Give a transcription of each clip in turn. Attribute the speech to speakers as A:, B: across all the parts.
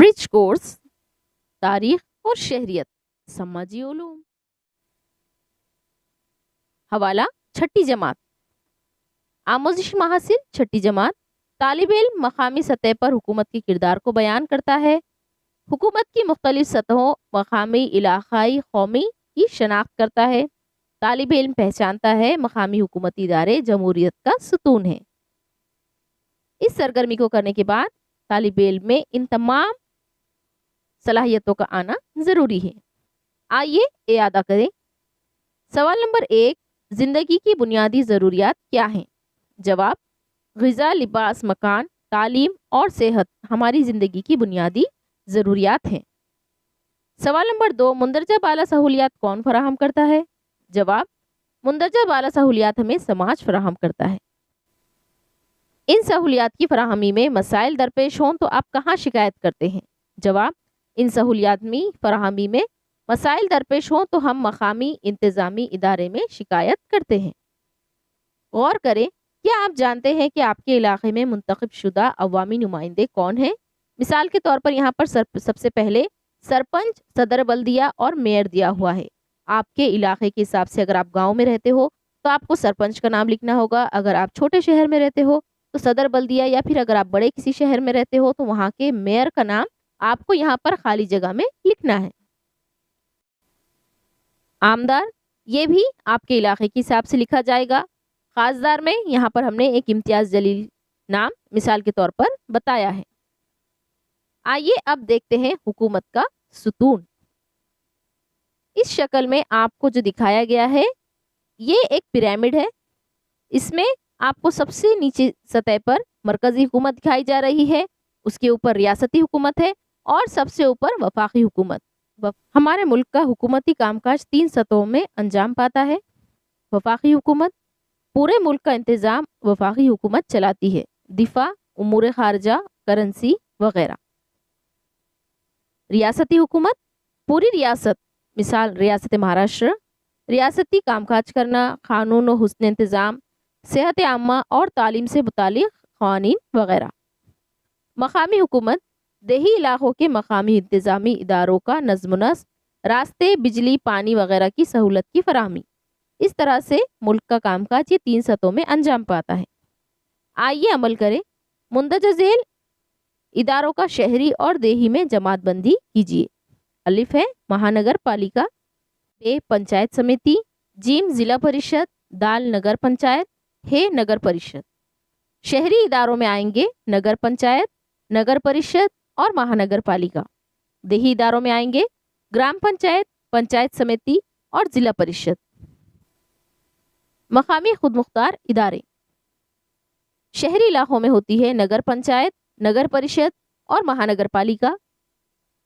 A: Bridge course, तारीख और शहरियत, समाजी उलूम। हवाला छठी जमात। आमोजिश महासिल छठी जमात तालिब इल्म मकामी सतह पर हुकूमत के किरदार को बयान करता है। हुकूमत की मुख्तलिफ सतहों मकामी, इलाकाई, कौमी की शनाख्त करता है। तालिब इल्म पहचानता है मकामी हुकूमती इदारे जमहूरियत का सुतून है। इस सरगर्मी को करने के बाद तालिब इल्म में इन तमाम सलाहियतों का आना ज़रूरी है। आइए इयादा करें। सवाल नंबर 1, ज़िंदगी की बुनियादी ज़रूरियात क्या हैं? जवाब, ग़िज़ा, लिबास, मकान, तालीम और सेहत हमारी ज़िंदगी की बुनियादी ज़रूरियात हैं। सवाल नंबर 2, मुंदरजा बाला सहूलियात कौन फराहम करता है? जवाब, मुंदरजा बाला सहूलियात हमें समाज फराहम करता है। इन सहूलियात की फराहमी में मसाइल दरपेश हों तो आप कहाँ शिकायत करते हैं? जवाब, इन सहूलियात में फराहमी में मसाइल दरपेश हों तो हम मकामी इंतज़ामी इदारे में शिकायत करते हैं। गौर करें, क्या आप जानते हैं कि आपके इलाके में मुंतखब शुदा अवामी नुमाइंदे कौन हैं? मिसाल के तौर पर यहाँ पर सबसे पहले सरपंच, सदर बल्दिया और मेयर दिया हुआ है। आपके इलाके के हिसाब से अगर आप गांव में रहते हो तो आपको सरपंच का नाम लिखना होगा। अगर आप छोटे शहर में रहते हो तो सदर बल्दिया, या फिर अगर आप बड़े किसी शहर में रहते हो तो वहाँ के मेयर का नाम आपको यहाँ पर खाली जगह में लिखना है। आमदार, ये भी आपके इलाके के हिसाब से लिखा जाएगा। खासदार में यहाँ पर हमने एक इम्तियाज जलील नाम मिसाल के तौर पर बताया है। आइए अब देखते हैं हुकूमत का सुतून। इस शक्ल में आपको जो दिखाया गया है ये एक पिरामिड है। इसमें आपको सबसे नीचे सतह पर मरकजी हुकूमत दिखाई जा रही है, उसके ऊपर रियासती हुकूमत है और सबसे ऊपर वफाकी हुकूमत। हमारे मुल्क का हुकूमती कामकाज 3 सतहों में अंजाम पाता है। वफाकी हुकूमत, पूरे मुल्क का इंतज़ाम वफाकी हुकूमत चलाती है, दिफा, उमूर खारजा, करेंसी वगैरह। रियासती हुकूमत, पूरी रियासत, मिसाल रियासत महाराष्ट्र, रियासती कामकाज करना, कानून और हुस्न इंतज़ाम, सेहत आम्मा और तालीम से मुतालिक क़वानीन वगैरह। मकामी हुकूमत, देही इलाकों के मकामी इंतज़ामी इदारों का नज़्म नस्क, रास्ते, बिजली, पानी वगैरह की सहूलत की फराहमी। इस तरह से मुल्क का कामकाज ये 3 सतहों में अंजाम पाता है। आइए अमल करें। मुंदरजा झेल इदारों का शहरी और देही में जमात बंदी कीजिए। अलिफ है महानगर पालिका, बे पंचायत समिति, जीम जिला परिषद, दाल नगर पंचायत, हे नगर परिषद। शहरी इदारों में आएंगे नगर पंचायत, नगर परिषद और महानगर पालिका। देही इदारों में आएंगे ग्राम पंचायत, पंचायत समिति और जिला परिषद। मकामी खुद मुख्तार इदारे शहरी इलाकों में होती है नगर पंचायत, नगर परिषद और महानगर पालिका।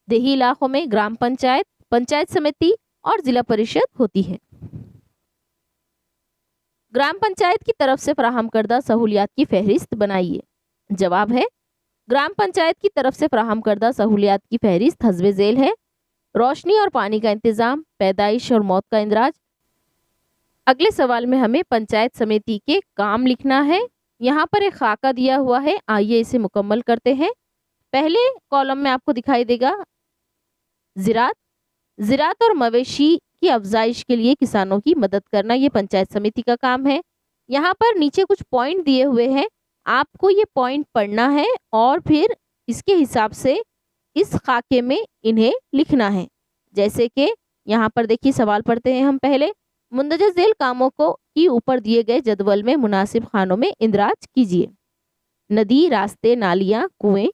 A: देही इलाकों में ग्राम पंचायत, पंचायत समिति और जिला परिषद होती है। ग्राम पंचायत की तरफ से फराहम करदा सहूलियात की फहरिस्त बनाइए। जवाब है, ग्राम पंचायत की तरफ से फराहम करदा सहूलियात की फहरिस्त हस्बे झेल है। रोशनी और पानी का इंतज़ाम, पैदाइश और मौत का इंदराज। अगले सवाल में हमें पंचायत समिति के काम लिखना है। यहाँ पर एक खाका दिया हुआ है, आइए इसे मुकम्मल करते हैं। पहले कॉलम में आपको दिखाई देगा ज़राअत और मवेशी की अफजाइश के लिए किसानों की मदद करना, ये पंचायत समिति का काम है। यहाँ पर नीचे कुछ पॉइंट दिए हुए हैं, आपको ये पॉइंट पढ़ना है और फिर इसके हिसाब से इस खाके में इन्हें लिखना है। जैसे कि यहाँ पर देखिए, सवाल पढ़ते हैं हम पहले। मुंदरजा झेल कामों को की ऊपर दिए गए जदवल में मुनासिब खानों में इंदराज कीजिए। नदी, रास्ते, नालियाँ, कुएं।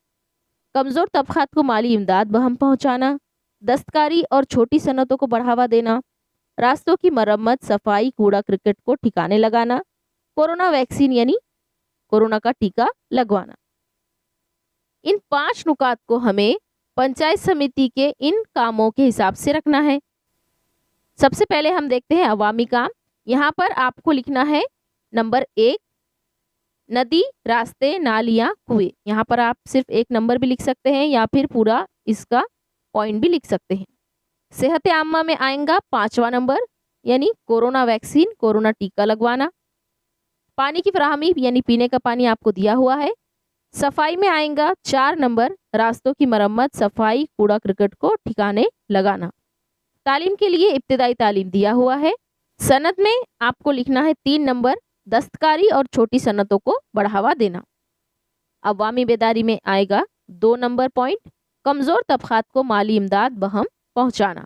A: कमज़ोर तबक़ात को माली इमदाद बहम पहुँचाना। दस्तकारी और छोटी सनतों को बढ़ावा देना। रास्तों की मरम्मत, सफाई, कूड़ा क्रिकेट को ठिकाने लगाना। कोरोना वैक्सीन यानी कोरोना का टीका लगवाना। इन 5 नुकात को हमें पंचायत समिति के इन कामों के हिसाब से रखना है। सबसे पहले हम देखते हैं अवामी काम। यहाँ पर आपको लिखना है नंबर 1, नदी, रास्ते, नालियाँ, कुएं। यहाँ पर आप सिर्फ एक नंबर भी लिख सकते हैं या फिर पूरा इसका पॉइंट भी लिख सकते हैं। सेहत आम्मा में आएगा 5वां नंबर, यानी कोरोना वैक्सीन, कोरोना टीका लगवाना। पानी की फराहमी यानी पीने का पानी आपको दिया हुआ है। सफाई में आएगा 4 नंबर, रास्तों की मरम्मत, सफाई, कूड़ा करकट को ठिकाने लगाना। तालीम के लिए इब्तिदाई तालीम दिया हुआ है। सनत में आपको लिखना है 3 नंबर, दस्तकारी और छोटी सनतों को बढ़ावा देना। अवामी बेदारी में आएगा 2 नंबर पॉइंट, कमजोर तबकात को माली इमदाद बहम पहुंचाना।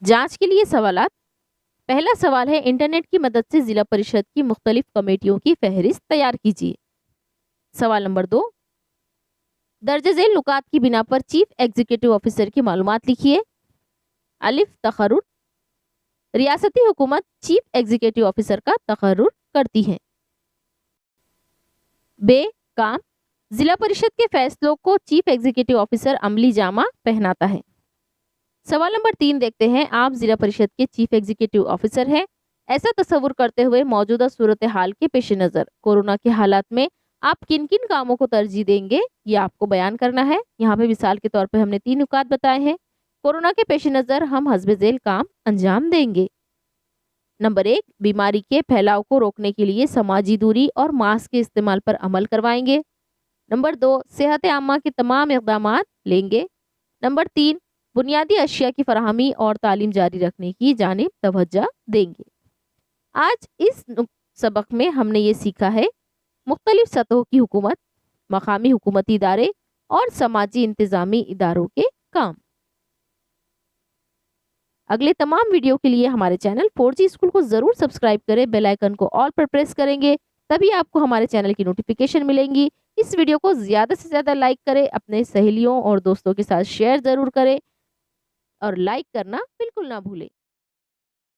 A: जांच के लिए सवालात। पहला सवाल है, इंटरनेट की मदद से जिला परिषद की मुख्तलिफ कमेटियों की फहरिस्त तैयार कीजिए। सवाल नंबर 2, दर्ज झेल नुकात की बिना पर चीफ एग्जीक्यूटिव ऑफिसर की मालूमात लिखिए। अलिफ, तकर्रुर, रियासती हुकूमत चीफ एग्जीक्यूटिव ऑफिसर का तकर्रुर करती है। बे, काम, जिला परिषद के फैसलों को चीफ एग्जीक्यूटिव ऑफिसर अमली जामा पहनाता है। सवाल नंबर 3 देखते हैं, आप जिला परिषद के चीफ एग्जीक्यूटिव ऑफिसर हैं। ऐसा तस्वुर करते हुए मौजूदा सूरत हाल के पेश नज़र कोरोना के हालात में आप किन किन कामों को तरजीह देंगे, ये आपको बयान करना है। यहाँ पे मिसाल के तौर पे हमने 3 नुकात बताए हैं। कोरोना के पेश नज़र हम हस्बे झेल काम अंजाम देंगे। नंबर 1, बीमारी के फैलाव को रोकने के लिए समाजी दूरी और मास्क के इस्तेमाल पर अमल करवाएंगे। नंबर 2, सेहत आमा के तमाम इक़दामात लेंगे। नंबर 3, बुनियादी अशिया की फराहमी और तालीम जारी रखने की जानिब तवज्जो देंगे। आज इस सबक में हमने ये सीखा है, मुख्तलिफ सतहों की हुकूमत, मकामी हुकूमती इदारे और समाजी इंतज़ामी इदारों के काम। अगले तमाम वीडियो के लिए हमारे चैनल 4G स्कूल को ज़रूर सब्सक्राइब करें। बेल आइकन को ऑल पर प्रेस करेंगे, तभी आपको हमारे चैनल की नोटिफिकेशन मिलेंगी। इस वीडियो को ज़्यादा से ज़्यादा लाइक करें, अपने सहेलियों और दोस्तों के साथ शेयर ज़रूर करें और लाइक करना बिल्कुल ना भूलें।